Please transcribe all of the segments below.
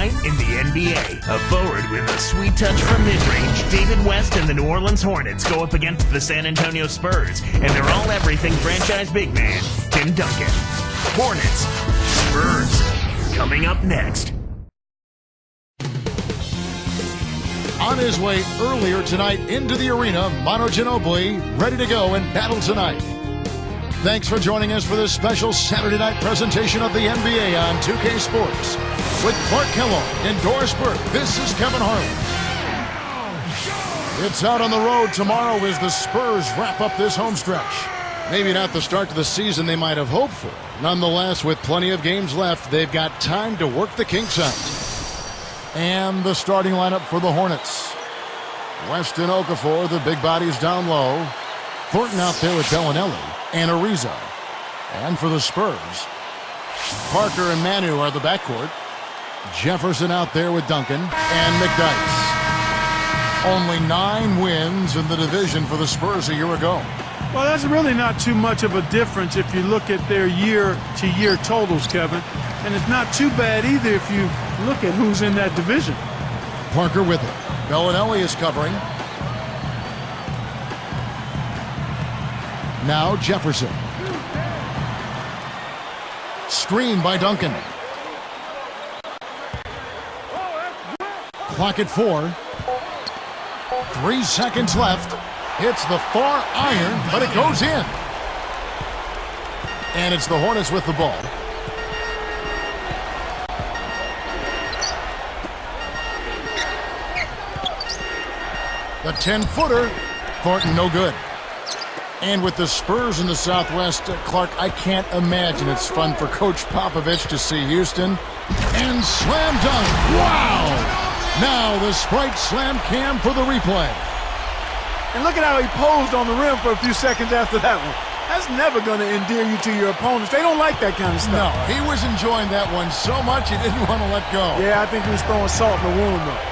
night in the NBA. A forward with a sweet touch from mid-range, David West and the New Orleans Hornets go up against the San Antonio Spurs and their all-everything franchise big man, Tim Duncan. Hornets, Spurs, coming up next. On his way earlier tonight into the arena, Manu Ginobili ready to go and battle tonight. Thanks for joining us for this special Saturday night presentation of the NBA on 2K Sports. With Clark Kellogg and Doris Burke, this is Kevin Harlan. It's out on the road tomorrow as the Spurs wrap up this home stretch. Maybe not the start to the season they might have hoped for. Nonetheless, with plenty of games left, they've got time to work the kinks out. And the starting lineup for the Hornets. Weston Okafor, the big bodies down low. Thornton out there with Bellinelli and Ariza. And for the Spurs, Parker and Manu are the backcourt. Jefferson out there with Duncan and McDyess. Only 9 wins in the division for the Spurs a year ago. Well, that's really not too much of a difference if you look at their year-to-year totals, Kevin. And it's not too bad either if you look at who's in that division. Parker with it. Bellinelli is covering. Now Jefferson. Screen by Duncan. Clock at 4. 3 seconds left. Hits the far iron, but it goes in. And it's the Hornets with the ball. The 10-footer. Thornton no good. And with the Spurs in the Southwest, Clark, I can't imagine it's fun for Coach Popovich to see Houston. And slam dunk. Wow! Now the Sprite slam cam for the replay. And look at how he posed on the rim for a few seconds after that one. That's never going to endear you to your opponents. They don't like that kind of stuff. No, he was enjoying that one so much he didn't want to let go. Yeah, I think he was throwing salt in the wound, though.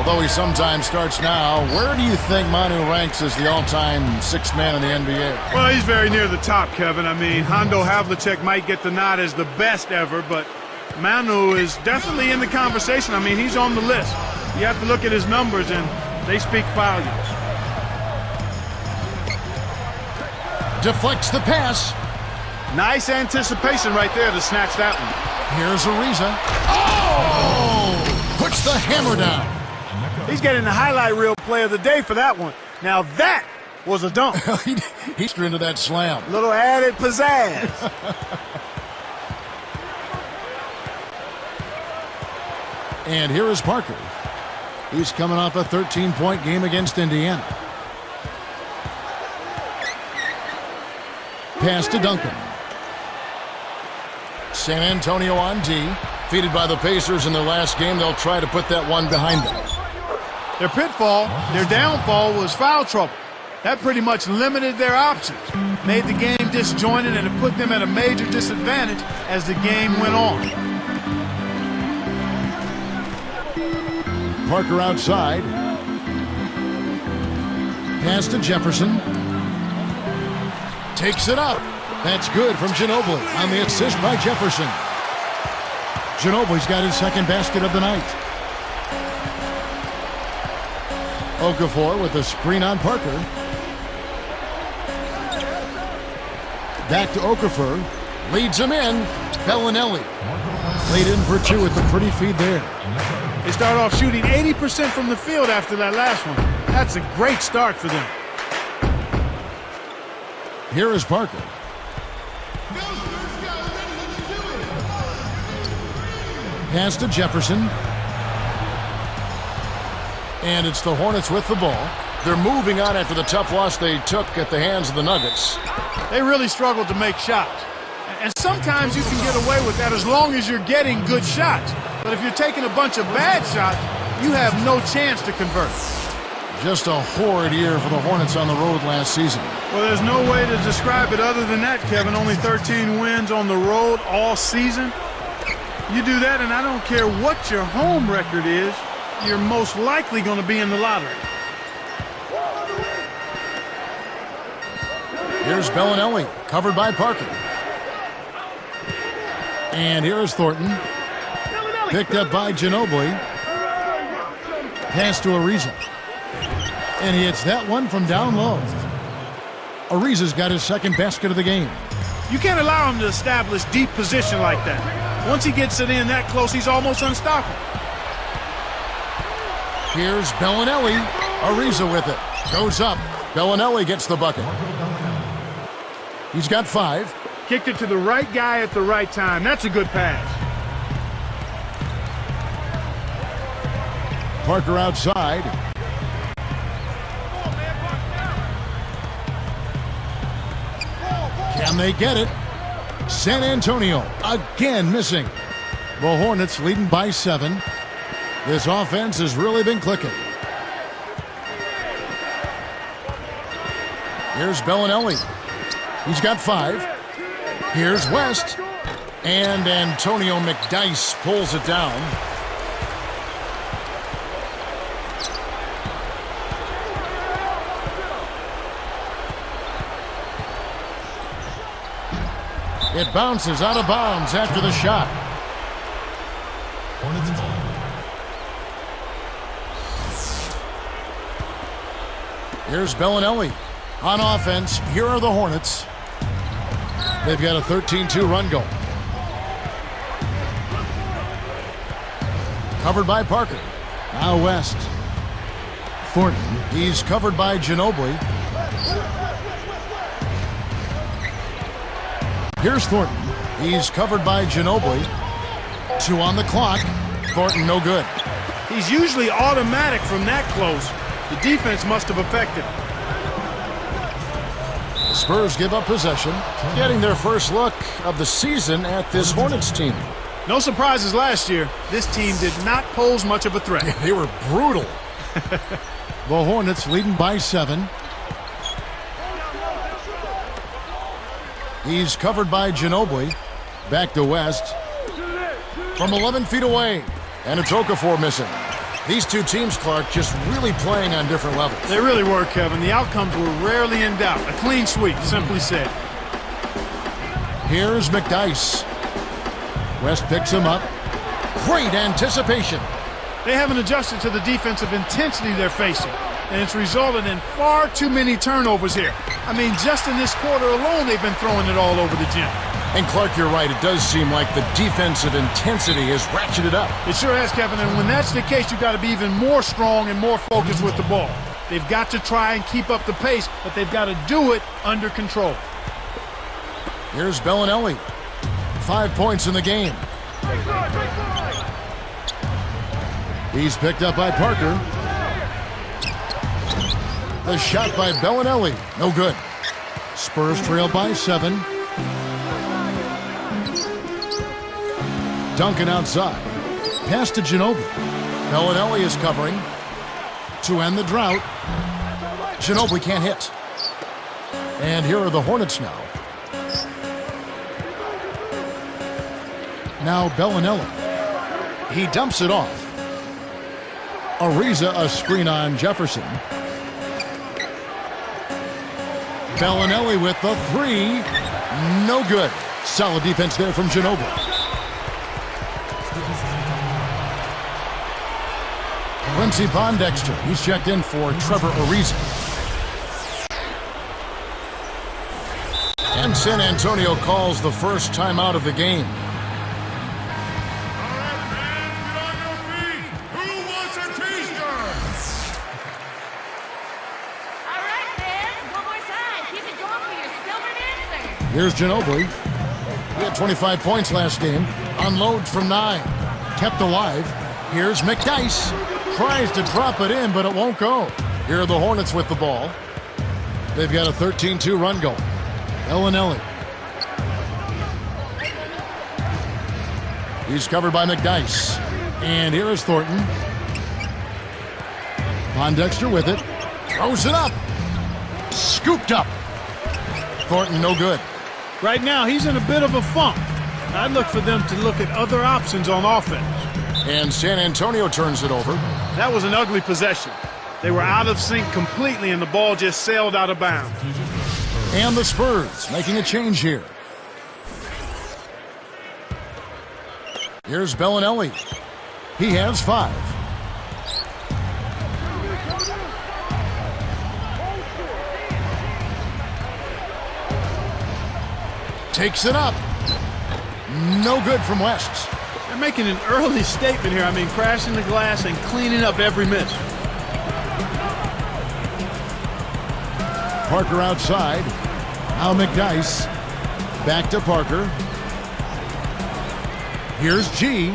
Although he sometimes starts now, where do you think Manu ranks as the all-time 6th man in the NBA? Well, he's very near the top, Kevin. I mean, Hondo Havlicek might get the nod as the best ever, but Manu is definitely in the conversation. I mean, he's on the list. You have to look at his numbers, and they speak volumes. Deflects the pass. Nice anticipation right there to snatch that one. Here's Ariza. Oh! Puts the hammer down. He's getting the highlight reel play of the day for that one. Now that was a dunk. He's into that slam. Little added pizzazz. And here is Parker. He's coming off a 13-point game against Indiana. Pass to Duncan. San Antonio on D. Defeated by the Pacers in their last game, they'll try to put that one behind them. Their pitfall, their downfall was foul trouble. That pretty much limited their options, made the game disjointed, and it put them at a major disadvantage as the game went on. Parker outside. Pass to Jefferson. Takes it up. That's good from Ginobili on the assist by Jefferson. Ginobili's got his second basket of the night. Okafor with a screen on Parker. Back to Okafor. Leads him in. Bellinelli. Laid in for 2 with the pretty feed there. They start off shooting 80% from the field after that last one. That's a great start for them. Here is Parker. Pass to Jefferson. And it's the Hornets with the ball. They're moving on after the tough loss they took at the hands of the Nuggets. They really struggled to make shots. And sometimes you can get away with that as long as you're getting good shots. But if you're taking a bunch of bad shots, you have no chance to convert. Just a horrid year for the Hornets on the road last season. Well, there's no way to describe it other than that, Kevin. Only 13 wins on the road all season. You do that, and I don't care what your home record is, you're most likely going to be in the lottery. Here's Bellinelli, covered by Parker. And here's Thornton. Picked up by Ginobili. Pass to Ariza. And he hits that one from down low. Ariza's got his second basket of the game. You can't allow him to establish deep position like that. Once he gets it in that close, he's almost unstoppable. Here's Bellinelli. Ariza with it. Goes up. Bellinelli gets the bucket. He's got 5. Kicked it to the right guy at the right time. That's a good pass. Parker outside. Can they get it? San Antonio again missing. The Hornets leading by 7. This offense has really been clicking. Here's Bellinelli. He's got 5. Here's West. And Antonio McDyess pulls it down. It bounces out of bounds after the shot. Here's Bellinelli. On offense, here are the Hornets. They've got a 13-2 run goal. Covered by Parker. Now West. Thornton. He's covered by Ginobili. Here's Thornton. He's covered by Ginobili. 2 on the clock. Thornton no good. He's usually automatic from that close. The defense must have affected him. The Spurs give up possession, getting their first look of the season at this Hornets team. No surprises last year. This team did not pose much of a threat. They were brutal. The Hornets leading by 7. He's covered by Ginobili. Back to West. From 11 feet away. And it's Okafor missing. These two teams, Clark, just really playing on different levels. They really were, Kevin. The outcomes were rarely in doubt. A clean sweep, simply said. Here's McDyess. West picks him up. Great anticipation. They haven't adjusted to the defensive intensity they're facing, and it's resulted in far too many turnovers here. I mean, just in this quarter alone, they've been throwing it all over the gym. And Clark, you're right. It does seem like the defensive intensity has ratcheted up. It sure has, Kevin, and when that's the case, you've got to be even more strong and more focused with the ball. They've got to try and keep up the pace, but they've got to do it under control. Here's Bellinelli. 5 points in the game. He's picked up by Parker. The shot by Bellinelli. No good. Spurs trail by 7. Duncan outside. Pass to Ginobili. Bellinelli is covering to end the drought. Ginobili can't hit. And here are the Hornets now. Now Bellinelli. He dumps it off. Ariza a screen on Jefferson. Bellinelli with the 3. No good. Solid defense there from Ginobili. Quincy Pondexter. He's checked in for Trevor Ariza. And San Antonio calls the first timeout of the game. Here's Ginobili. He had 25 points last game. Unload from 9. Kept alive. Here's McDyess. Tries to drop it in, but it won't go. Here are the Hornets with the ball. They've got a 13-2 run goal. Bellinelli. He's covered by McDyess. And here is Thornton. Pondexter with it. Throws it up. Scooped up. Thornton no good. Right now, he's in a bit of a funk. I'd look for them to look at other options on offense. And San Antonio turns it over. That was an ugly possession. They were out of sync completely, and the ball just sailed out of bounds. And the Spurs making a change here. Here's Bellinelli. He has 5. Takes it up. No good from West. They're making an early statement here. I mean, crashing the glass and cleaning up every miss. Parker outside. Now McDyess. Back to Parker. Here's G.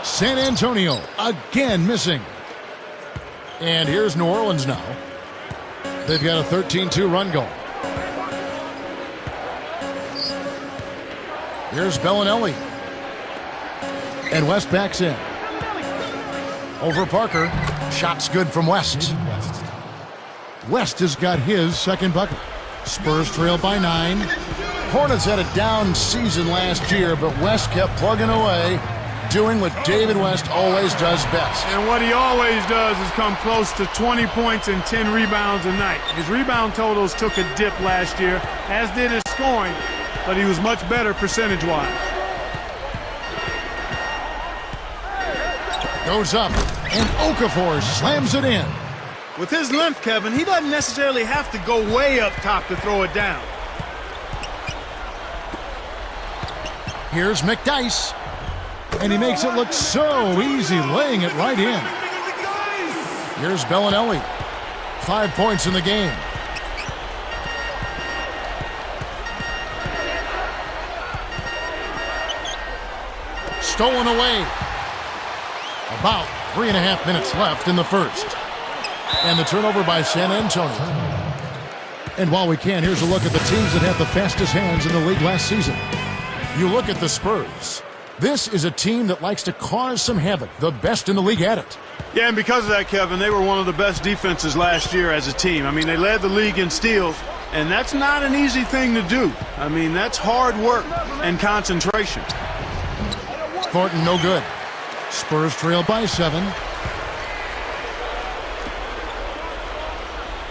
San Antonio again missing. And here's New Orleans now. They've got a 13-2 run goal. Here's Bellinelli. And West backs in. Over Parker. Shot's good from West. West has got his second bucket. Spurs trail by 9. Hornets had a down season last year, but West kept plugging away, doing what David West always does best. And what he always does is come close to 20 points and 10 rebounds a night. His rebound totals took a dip last year, as did his scoring, but he was much better percentage-wise. Goes up, and Okafor slams it in. With his length, Kevin, he doesn't necessarily have to go way up top to throw it down. Here's McDyess, and he makes it look so easy, laying it right in. Here's Bellinelli. 5 points in the game. Stolen away. About 3.5 minutes left in the first. And the turnover by San Antonio. And while we can, here's a look at the teams that had the fastest hands in the league last season. You look at the Spurs. This is a team that likes to cause some havoc, the best in the league at it. Yeah, and because of that, Kevin, they were one of the best defenses last year as a team. I mean, they led the league in steals, and that's not an easy thing to do. I mean, that's hard work and concentration. Thornton, no good. Spurs trail by 7.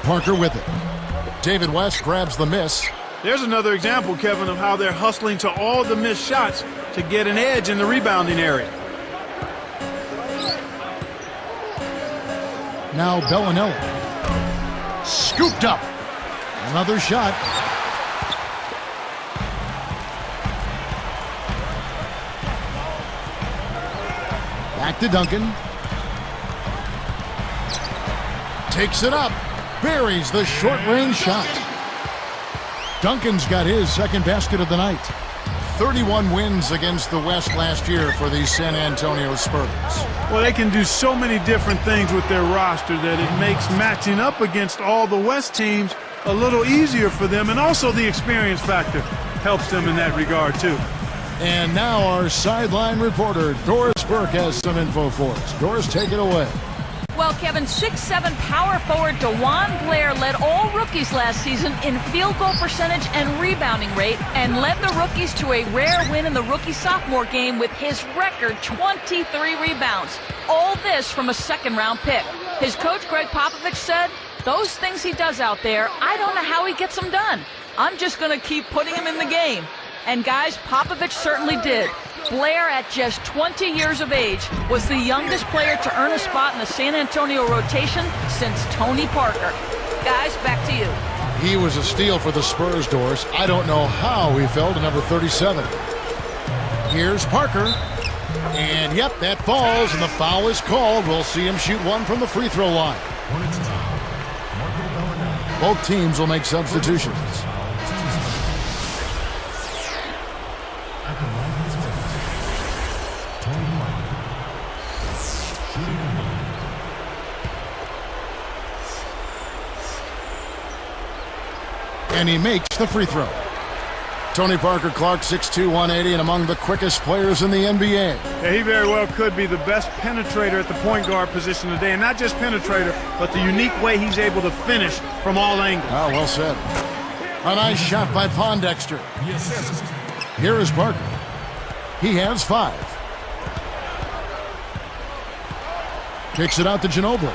Parker with it. David West grabs the miss. There's another example, Kevin, of how they're hustling to all the missed shots to get an edge in the rebounding area. Now Bellinelli. Scooped up. Another shot. Back to Duncan. Takes it up. Buries the short-range shot. Duncan's got his second basket of the night. 31 wins against the West last year for the San Antonio Spurs. Well, they can do so many different things with their roster that it makes matching up against all the West teams a little easier for them, and also the experience factor helps them in that regard, too. And now our sideline reporter, Doris Burke, has some info for us. Doris, take it away. Well, Kevin, 6'7" power forward DeJuan Blair led all rookies last season in field goal percentage and rebounding rate, and led the rookies to a rare win in the rookie-sophomore game with his record 23 rebounds. All this from a second-round pick. His coach, Greg Popovich, said, "Those things he does out there, I don't know how he gets them done. I'm just going to keep putting him in the game." And guys, Popovich certainly did. Blair, at just 20 years of age, was the youngest player to earn a spot in the San Antonio rotation since Tony Parker. Guys, back to you. He was a steal for the Spurs, Doris. I don't know how he fell to number 37. Here's Parker. And, yep, that falls, and the foul is called. We'll see him shoot one from the free throw line. Both teams will make substitutions. And he makes the free throw. Tony Parker Clark, 6'2", 180, and among the quickest players in the NBA. Yeah, he very well could be the best penetrator at the point guard position today. And not just penetrator, but the unique way he's able to finish from all angles. Oh, well said. A nice shot by Pondexter. Here is Parker. He has 5. Kicks it out to Ginobili.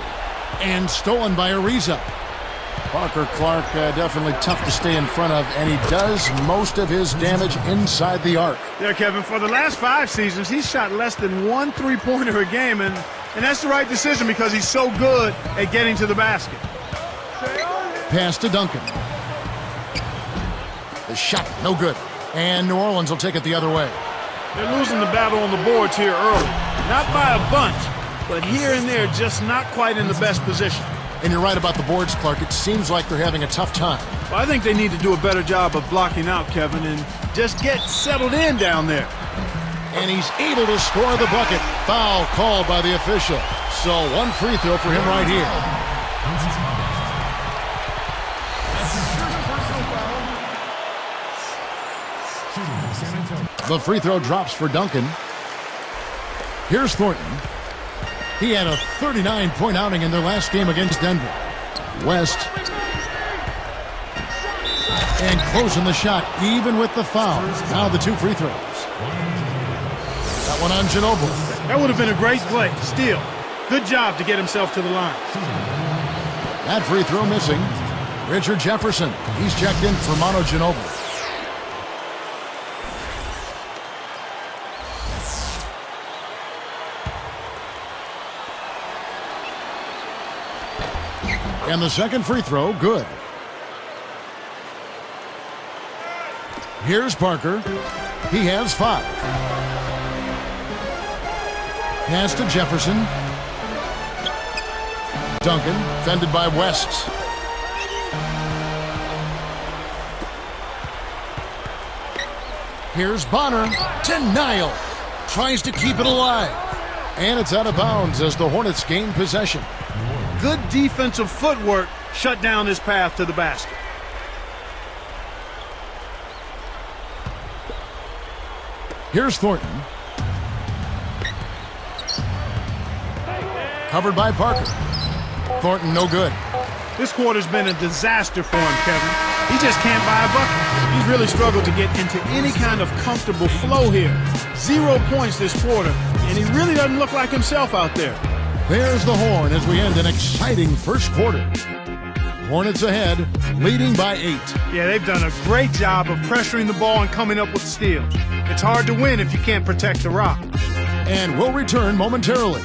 And stolen by Ariza. Parker Clark definitely tough to stay in front of, and he does most of his damage inside the arc. Yeah, Kevin, for the last 5 seasons, he's shot less than 1 3-pointer a game, and that's the right decision because he's so good at getting to the basket. Pass to Duncan. The shot, no good. And New Orleans will take it the other way. They're losing the battle on the boards here early. Not by a bunch, but here and there, just not quite in the best position. And you're right about the boards, Clark. It seems like they're having a tough time. Well, I think they need to do a better job of blocking out, Kevin, and just get settled in down there. And he's able to score the bucket. Foul called by the official. So 1 free throw for him right here. The free throw drops for Duncan. Here's Thornton. He had a 39-point outing in their last game against Denver. West. And closing the shot, even with the foul. Now the 2 free throws. That one on Ginobili. That would have been a great play. Steal. Good job to get himself to the line. That free throw missing. Richard Jefferson. He's checked in for Manu Ginobili. And the second free throw, good. Here's Parker. He has 5. Pass to Jefferson. Duncan, fended by West. Here's Bonner to Nile. Tries to keep it alive. And it's out of bounds as the Hornets gain possession. Good defensive footwork shut down his path to the basket. Here's Thornton. Covered by Parker. Thornton no good. This quarter's been a disaster for him, Kevin. He just can't buy a bucket. He's really struggled to get into any kind of comfortable flow here. 0 points this quarter, and he really doesn't look like himself out there. There's the horn as we end an exciting first quarter. Hornets ahead, leading by 8. Yeah, they've done a great job of pressuring the ball and coming up with steals. It's hard to win if you can't protect the rock. And we'll return momentarily.